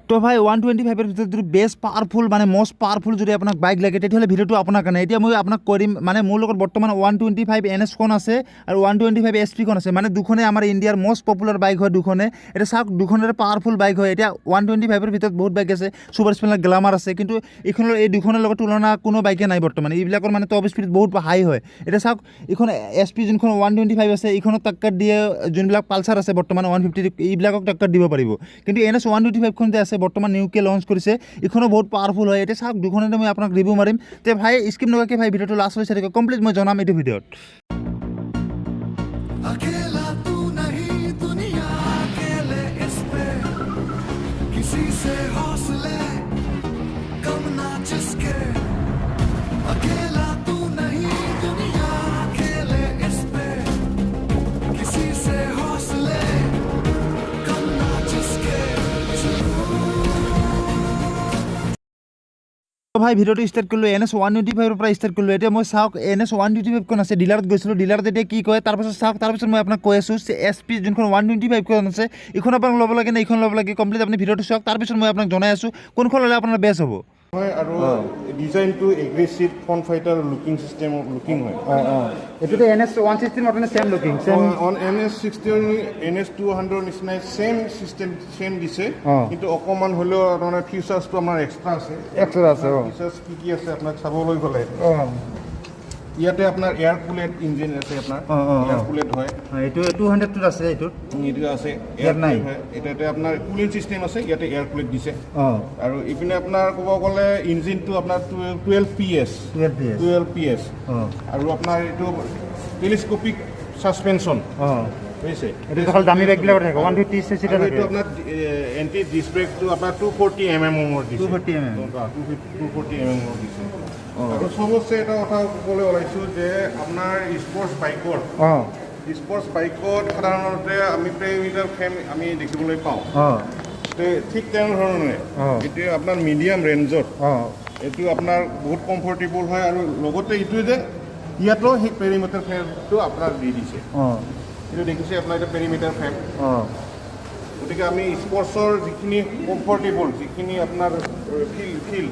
তো ভাই 125 ভিতৰত যদি বেষ্ট পাৱাৰফুল মানে মষ্ট পাৱাৰফুল যদি আপোনাক বাইক লাগে তেতিয়াহ'লে ভিডিঅ'টো আপোনাৰ কাৰণে এতিয়া মই আপোনাক কৰিম মানে মোৰ লগত বৰ্তমান 125 NS-খন আছে আৰু 125 SP-খন আছে মানে দুখনে আমাৰ ইণ্ডিয়াৰ মষ্ট পপুলাৰ বাইক হয় দুখনে এতিয়া চাওক দুখনেৰে পাৱাৰফুল বাইক হয় এতিয়া 125-ৰ ভিতৰত বহুত বাইক আছে ছুপাৰ স্প্লেণ্ডাৰ গ্লামাৰ আছে কিন্তু এই দুখনৰ লগত তুলনা কোনো বাইকে নাই বৰ্তমান এইবিলাকৰ মানে টপ স্পীড বহুত হাই হয় এতিয়া চাওক এইখন SP যোনখন 125 আছে এইখনত টক্কৰ দিয়ে যোনবিলাক পালচাৰ আছে বৰ্তমান 150 এইবিলাকক টক্কৰ দিব পাৰিব কিন্তু NS-125খন যে আছে বৰ্তমান নিউকে লঞ্চ কৰিছে ইখনো বহুত পাৱাৰফুল হয় এতিয়া চাওক দুখনতে মই আপোনাক ৰিভিউ মাৰিম তে ভাই স্কিপ নকৰাকৈ ভাই ভিডিঅ'টো লাষ্ট লৈ চাই থাকক কমপ্লিট মই জনাম এইটো ভিডিঅ'ত अकेला तू नहीं दुनिया अकेले इस पे किसी से हौसले कम ना जिसके अकेला तू नहीं दुनिया अकेले इस पे किसी से हौसले कम ना जिसके ভাই ভিডিঅ'টো ষ্টাৰ্ট কৰিলোঁ NS-125ৰ পৰা ষ্টাৰ্ট কৰিলোঁ এতিয়া মই চাওক NS-125খন আছে ডিলাৰত গৈছিলোঁ ডিলাৰত এতিয়া কি কয় তাৰপাছত চাওক তাৰপিছত মই আপোনাক কৈ আছোঁ SP যোনখন 125খন আছে এইখন আপোনাক ল'ব লাগে নে এইখন ল'ব লাগে কমপ্লিট আপুনি ভিডিঅ'টো চাওক তাৰপিছত মই আপোনাক জনাই আছোঁ কোনখন ল'লে আপোনাৰ বেষ্ট হ'ব হয় আৰু ডিজাইনটো aggressive front fighter looking system looking হয় এইটোতো NS-160 মতে same looking on NS-60 NS-200 নিচিনাই সেম চিষ্টেম সেম দিছে কিন্তু অকণমান হ'লেও মানে ফিচাৰ্ছটো আমাৰ এক্সট্ৰা আছে ফিচাৰ্ছ কি আছে আপোনাক চাবলৈ গ'লে ইয়াতে আপোনাৰ এয়াৰ কুলেট ইঞ্জিন আছে আপোনাৰ এয়াৰ কুলেট হয় এইটো 200টোত আছে এইটো আছে এয়াৰ নাই এটাতে আপোনাৰ কুলিং চিষ্টেম আছে ইয়াতে এয়াৰ কুলেট দিছে আৰু ইপিনে আপোনাৰ ক'ব গ'লে ইঞ্জিনটো আপোনাৰ 12 PS আৰু আপোনাৰ এইটো টেলিস্কোপিক সাসপেনশন বুজিছে এইটো হ'ল দামী বাইকবিলাকত থাকে 150 cc থাকে এইটো আপোনাৰ এন্টি ডিস্ক ব্ৰেকটো আপোনাৰ 240 mm ৰ দিছে 240 mm ৰ দিছে আৰু সবচে এটা কথা ক'বলৈ ওলাইছোঁ যে আপোনাৰ স্পৰ্টছ বাইকত সাধাৰণতে আমি পেৰিমিটাৰ ফ্ৰেম আমি দেখিবলৈ পাওঁ ঠিক তেনেধৰণে এতিয়া আপোনাৰ মিডিয়াম ৰেঞ্জত এইটো আপোনাৰ বহুত কমফৰ্টেবল হয় আৰু লগতে এইটোৱে যে ইয়াতো সেই পেৰিমিটাৰ ফ্ৰেমটো আপোনাৰ দি দিছে এইটো দেখিছে আপোনাৰ এটা পেৰিমিটাৰ ফ্ৰেম গতিকে আমি স্পৰ্টছৰ যিখিনি কমফৰ্টেবল যিখিনি আপোনাৰ ফিল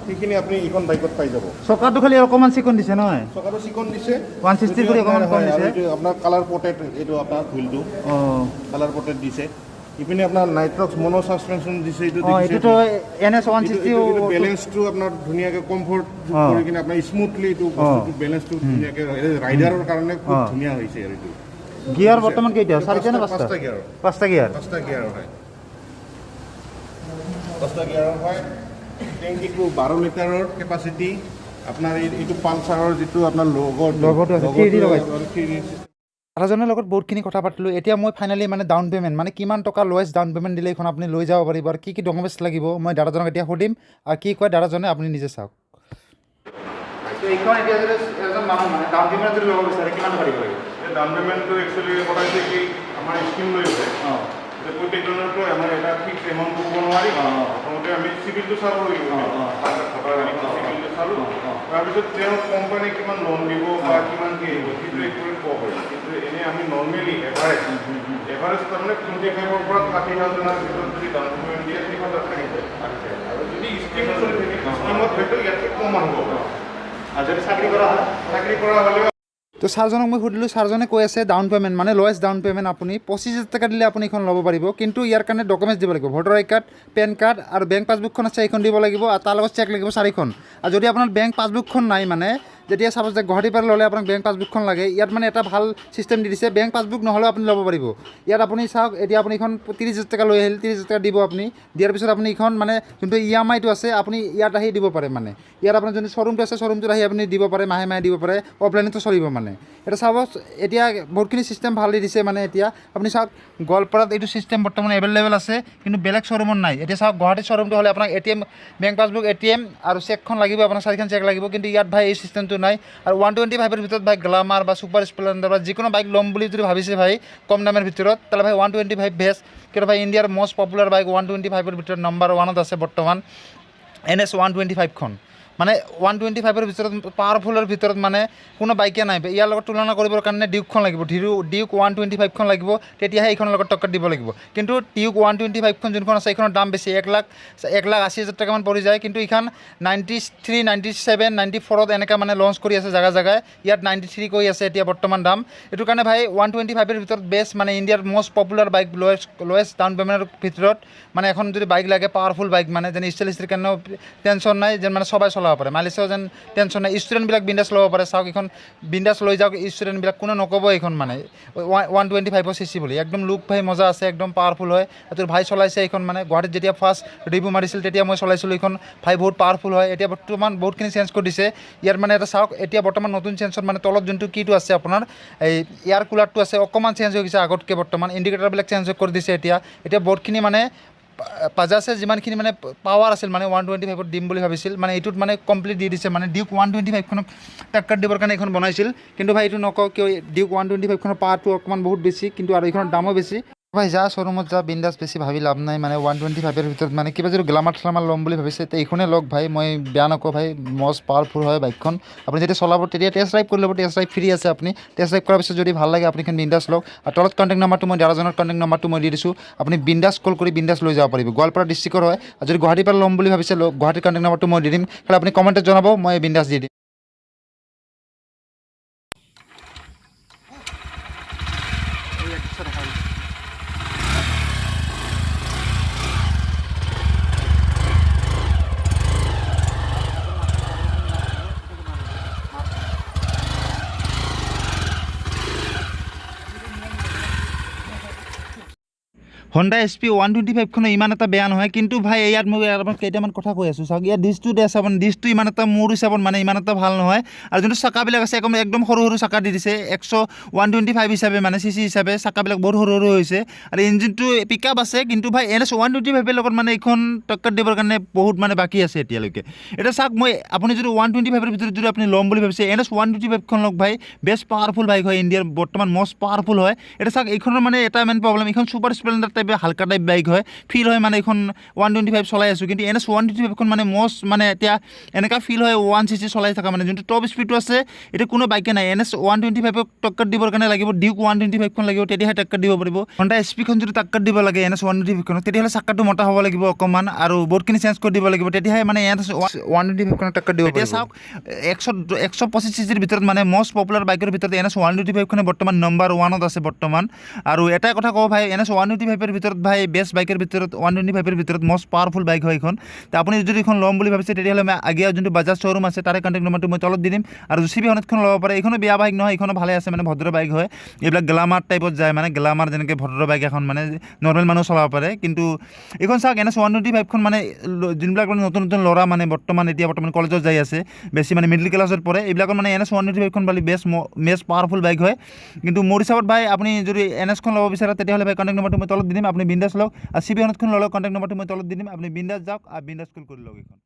সেইখিনি আপুনি এইখন বাইকত পাই যাব চকাটো খালি অকণমান চিকন দিছে নহয় চকাটো চিকন দিছে 160 কৰি অকণমান কম দিছে আপোনাৰ কালাৰ পটেড এইটো আপোনাৰ হুইলটো কালাৰ পটেড দিছে ইপিনে আপোনাৰ নাইট্ৰক্স মনো সাসপেনশন দিছে এইটো NS-160 বেলেন্সটো আপোনাৰ ধুনীয়াকৈ কমফৰ্ট কৰি কিনে আপোনাৰ স্মুথলি এইটো বস্তুটো বেলেন্সটো ধুনীয়াকৈ ৰাইডাৰৰ কাৰণে খুব ধুনীয়া হৈছে আৰু এইটো গিয়াৰ বৰ্তমান কেইটা 4টা নে 5টা গিয়াৰ 5টা গিয়াৰ হয় 5টা গিয়াৰ হয় টেংকিটো 12 লিটাৰৰ কেপাচিটি আপোনাৰ এইটো পালচাৰৰ যিটো আপোনাৰ লগটো আছে 3D লগাইছে দাদাজনৰ লগত বহুতখিনি কথা পাতিলোঁ এতিয়া মই ফাইনেলি মানে ডাউন পে'মেণ্ট মানে কিমান টকা লৱেষ্ট ডাউন পে'মেণ্ট দিলে এইখন আপুনি লৈ যাব পাৰিব আৰু কি ডকুমেণ্টছ লাগিব মই দাদাজনক এতিয়া সুধিম আৰু কি কয় দাদাজনে আপুনি নিজে চাওক এইখন এতিয়া যদি এজন মানুহ মানে ডাউন পে'মেণ্ট যদি ল'ব বিচাৰে কিমান টকা দিব লাগিব ডাউন পে'মেণ্টটো একচুৱেলি কথা হৈছে কি আমাৰ স্কিম লৈ আছে প্ৰত্যেকজনৰতো আমাৰ এটা ফিক্স এমাউণ্ট ক'ব নোৱাৰি প্ৰথমতে আমি চিভিলটো চাব লাগিব চিভিলটো চালোঁ তাৰপিছত তেওঁ কোম্পানীয়ে কিমান লোন দিব বা কিমান কি আহিব সেইটো একচুৱেলি ক'ব পাৰিম কিন্তু এনেই আমি নৰ্মেলি এভাৰেজ তাৰমানে 25,000 পৰা 30,000ৰ ভিতৰত যদি ডাউন পে'মেণ্ট দিয়ে 30,000 থাকি যায় আৰু যদি স্কিম চলি থাকে স্কিমত হয়তো ইয়াতকৈ কম আহিব আৰু যদি চাকৰি কৰা হ'লে তো ছাৰজনক মই সুধিলোঁ ছাৰজনে কৈ আছে ডাউন পে'মেণ্ট মানে লৱেষ্ট ডাউন পে'মেণ্ট আপুনি 25,000 টকা দিলে আপুনি এইখন ল'ব পাৰিব কিন্তু ইয়াৰ কাৰণে ডকুমেণ্টছ দিব লাগিব ভোটাৰ আই কাৰ্ড পেন কাৰ্ড আৰু বেংক পাছবুকখন আছে এইখন দিব লাগিব আৰু তাৰ লগত চেক লাগিব 4খন আৰু যদি আপোনাৰ বেংক পাছবুকখন নাই মানে যেতিয়া চাপ'জ যে গুৱাহাটীৰ পৰা ল'লে আপোনাক বেংক পাছবুকখন লাগে ইয়াত মানে এটা ভাল চিষ্টেম দি দিছে বেংক পাছবুক নহ'লেও আপুনি ল'ব পাৰিব ইয়াত আপুনি চাওক এতিয়া আপুনি এইখন 30,000 টকা লৈ আহিল 30,000 টকা দিব আপুনি দিয়াৰ পিছত আপুনি এইখন মানে যোনটো EMI-টো আছে আপুনি ইয়াত আহি দিব পাৰে মানে ইয়াত আপোনাৰ যোনটো শ্বৰুমটো আছে শ্বৰুমটোত আহি আপুনি দিব পাৰে মাহে দিব পাৰে অফলাইনতো চলিব মানে এটা চাব এতিয়া বহুতখিনি চিষ্টেম ভাল দি দিছে মানে এতিয়া আপুনি চাওক গোৱালপাৰাত এইটো চিষ্টেম বৰ্তমান এভেইলেবল আছে কিন্তু বেলেগ শ্বৰুমত নাই এতিয়া চাওক গুৱাহাটী শ্বৰুমটো হ'লে আপোনাক ATM বেংক পাছবুক ATM আৰু চেকখন লাগিব আপোনাক 4খন চেক লাগিব কিন্তু ইয়াত ভাই এই চিষ্টেমটো নাই আৰু 125ৰ ভিতৰত ভাই গ্লামাৰ বা ছুপাৰ স্প্লেণ্ডাৰ বা যিকোনো বাইক ল'ম বুলি যদি ভাবিছে ভাই কম দামৰ ভিতৰত তাহলে ভাই 125 বেষ্ট কিন্তু ভাই ইণ্ডিয়াৰ মষ্ট পপুলাৰ বাইক 125ৰ ভিতৰত নম্বৰ 1ত আছে বৰ্তমান NS-125খন মানে 125-ৰ ভিতৰত পাৱাৰফুলৰ ভিতৰত মানে কোনো বাইকে নাই ইয়াৰ লগত তুলনা কৰিবৰ কাৰণে ডিউকখন লাগিব ডিউক 125খন লাগিব তেতিয়াহে এইখনৰ লগত টক্কৰ দিব লাগিব কিন্তু ডিউক 125খন যোনখন আছে এইখনৰ দাম বেছি 1,80,000 টকামান পৰি যায় কিন্তু এইখন 93, 97, 94ত এনেকৈ মানে লঞ্চ কৰি আছে জেগাই ইয়াত 93 কৈ আছে এতিয়া বৰ্তমান দাম এইটো কাৰণে ভাই 125ৰ ভিতৰত বেষ্ট মানে ইণ্ডিয়াৰ most popular bike lowest down পে'মেণ্টৰ ভিতৰত মানে এখন যদি বাইক লাগে পাৱাৰফুল বাইক মানে যেনে ষ্টাইলিছৰ কাৰণেও টেনশ্যন নাই যেন মানে সবাই চলাব পাৰে মাইলেজৰ যেন টেনশ্যন নাই ষ্টুডেণ্টবিলাক বিন্দাছ ল'ব পাৰে চাওক এইখন বিন্দাছ লৈ যাওক ষ্টুডেণ্টবিলাক কোনো নক'ব এইখন মানে 125 চিচি বুলি একদম লুক ভাই মজা আছে একদম পাৱাৰফুল হয় তোৰ ভাই চলাইছে এইখন মানে গুৱাহাটীত যেতিয়া ফাৰ্ষ্ট ৰিভিউ মাৰিছিল তেতিয়া মই চলাইছিলোঁ এইখন ভাই বহুত পাৱাৰফুল হয় এতিয়া বৰ্তমান বহুতখিনি চেঞ্জ কৰি দিছে ইয়াৰ মানে এটা চাওক এতিয়া বৰ্তমান নতুন চেঞ্জত মানে তলত যোনটো কিটো আছে আপোনাৰ এই এয়াৰ কুলাৰটো আছে অকণমান চেঞ্জ হৈ গৈছে আগতকৈ বৰ্তমান ইণ্ডিকেটাৰবিলাক চেঞ্জ কৰি দিছে এতিয়া বহুতখিনি মানে বাজাজে যিমানখিনি মানে পাৱাৰ আছিল মানে 125ত দিম বুলি ভাবিছিল মানে এইটোত মানে কমপ্লিট দি দিছে মানে ডিউক 125খনক টাক্কাৰ দিবৰ কাৰণে এইখন বনাইছিল কিন্তু ভাই এইটো নকওঁ কিয় ডিউক 125খনৰ পাৱাৰটো অকণমান বহুত বেছি কিন্তু আৰু এইখনৰ দামো বেছি ভাই যা শ্ব'ৰুমত যা বিন্দাছ বেছি ভাবি লাভ নাই মানে 125ৰ ভিতৰত মানে কিবা যদি গ্লামাৰ ল'ম বুলি ভাবিছে তে এইখনেই লওক ভাই মই বেয়া নকওঁ ভাই মষ্ট পাৱাৰফুল হয় বাইকখন আপুনি যেতিয়া চলাব তেতিয়া টেষ্ট ড্ৰাইভ কৰি ল'ব টেষ্ট ড্ৰাইভ ফ্ৰী আছে আপুনি টেষ্ট ড্ৰাইভ কৰাৰ পিছত যদি ভাল লাগে আপুনি এখন বিন্দাছ লওক আৰু তলত কণ্টেক্ট নাম্বাৰটো মই দাদাজনৰ কণ্টেক্ট নাম্বাৰটো মই দি দিছোঁ আপুনি বিন্দাছ কল কৰি বিন্দাছ লৈ যাব পাৰিব গোৱালপাৰা ডিষ্ট্ৰিক্টৰ হয় আৰু যদি গুৱাহাটীৰ পৰা ল'ম বুলি ভাবিছে গুৱাহাটীৰ কণ্টেক্ট নাম্বাৰটো মই দি দিম খালি আপুনি কমেণ্টত জনাব মই বিন্দাছ দি দিম Honda Sp125খনো ইমান এটা বেয়া নহয় কিন্তু ভাই ইয়াত মই আপোনাক কেইটামান কথা কৈ আছোঁ চাওক ইয়াত ডিছটো আছে আপুনি ডিছটো ইমান এটা মোৰ হিচাপত মানে ইমান এটা ভাল নহয় আৰু যোনটো চাকাবিলাক আছে একদম সৰু চাকা দি দিছে 125 হিচাপে মানে চিচি হিচাপে চাকাবিলাক বহুত সৰু হৈছে আৰু ইঞ্জিনটো পিক আপ আছে কিন্তু ভাই NS125ৰ লগত মানে এইখন টক্কৰ দিবৰ কাৰণে বহুত মানে বাকী আছে এতিয়ালৈকে এটা চাওক মই আপুনি যদি 125ৰ ভিতৰত যদি আপুনি ল'ম বুলি ভাবিছে NS125খন লওক ভাই বেষ্ট পাৱাৰফুল বাইক হয় ইণ্ডিয়াৰ বৰ্তমান মষ্ট পাৱাৰফুল হয় এটা চাওক এইখনৰ মানে এটা মেইন প্ৰব্লেম এইখন ছুপাৰ স্প্লেণ্ডাৰ টাইপ হালকা টাইপ বাইক হয় ফিল হয় মানে এইখন 125 চলাই আছোঁ কিন্তু NS125খন মানে মষ্ট মানে এতিয়া এনেকুৱা ফিল হয় 1cc চলাই থকা মানে যোনটো টপ স্পীডটো আছে এইটো কোনো বাইকে নাই NS125ক টক্কৰ দিবৰ কাৰণে লাগিব ডিউক 125খন লাগিব তেতিয়াহে টক্কৰ দিব পাৰিব Honda SP খন যদি টক্কৰ দিব লাগে NS125খনক তেতিয়াহ'লে চাকাটো মোটা হ'ব লাগিব অকণমান আৰু বহুতখিনি চেঞ্জ কৰি দিব লাগিব তেতিয়াহে মানে NS125খনক টক্কৰ দিব পাৰিব এতিয়া চাওক 125 চিচিৰ ভিতৰত মানে মষ্ট পপুলাৰ বাইকৰ ভিতৰত NS125খনে বৰ্তমান নম্বৰ 1ত আছে বৰ্তমান আৰু এটাই কথা কওঁ ভাই NS125ৰ ভিতৰত ভাই বেষ্ট বাইকৰ ভিতৰত 125ৰ ভিতৰত মষ্ট পাৱাৰফুল বাইক হয় এইখন তো আপুনি যদি এইখন ল'ম বুলি ভাবিছে তেতিয়াহ'লে মই আগিয়া যোনটো বাজাজ শ্ব'ৰুম আছে তাৰে কণ্টেক্ট নম্বৰটো মই তলত দি দিম আৰু CB100খন ল'ব পাৰে এইখনো বেয়া বাইক নহয় এইখনো ভালে আছে মানে ভদ্ৰ বাইক হয় এইবিলাক গ্লামাৰ টাইপত যায় মানে গ্লামাৰ যেনেকৈ ভদ্ৰ বাইক এখন মানে নৰ্মেল মানুহ চলাব পাৰে কিন্তু এইখন চাওক NS125খন মানে যোনবিলাক মানে নতুন ল'ৰা মানে এতিয়া বৰ্তমান কলেজত যাই আছে বেছি মানে মিডল ক্লাছত পঢ়ে এইবিলাকৰ মানে NS125খন ভালি বেষ্ট পাৱাৰফুল বাইক হয় কিন্তু মোৰ হিচাপত ভাই আপুনি যদি NSখন ল'ব বিচাৰে তেতিয়াহ'লে ভাই কণ্টেক্ট নম্বৰটো মই তলত দি দিম আপুনি বিন্দাছ লওক আৰু CB100খন ল'লেও কণ্টেক্ট নম্বৰটো মই তলত দি দিম আপুনি বিন্দাছ যাওক আৰু বিন্দাছ কল কৰি লওক এইখন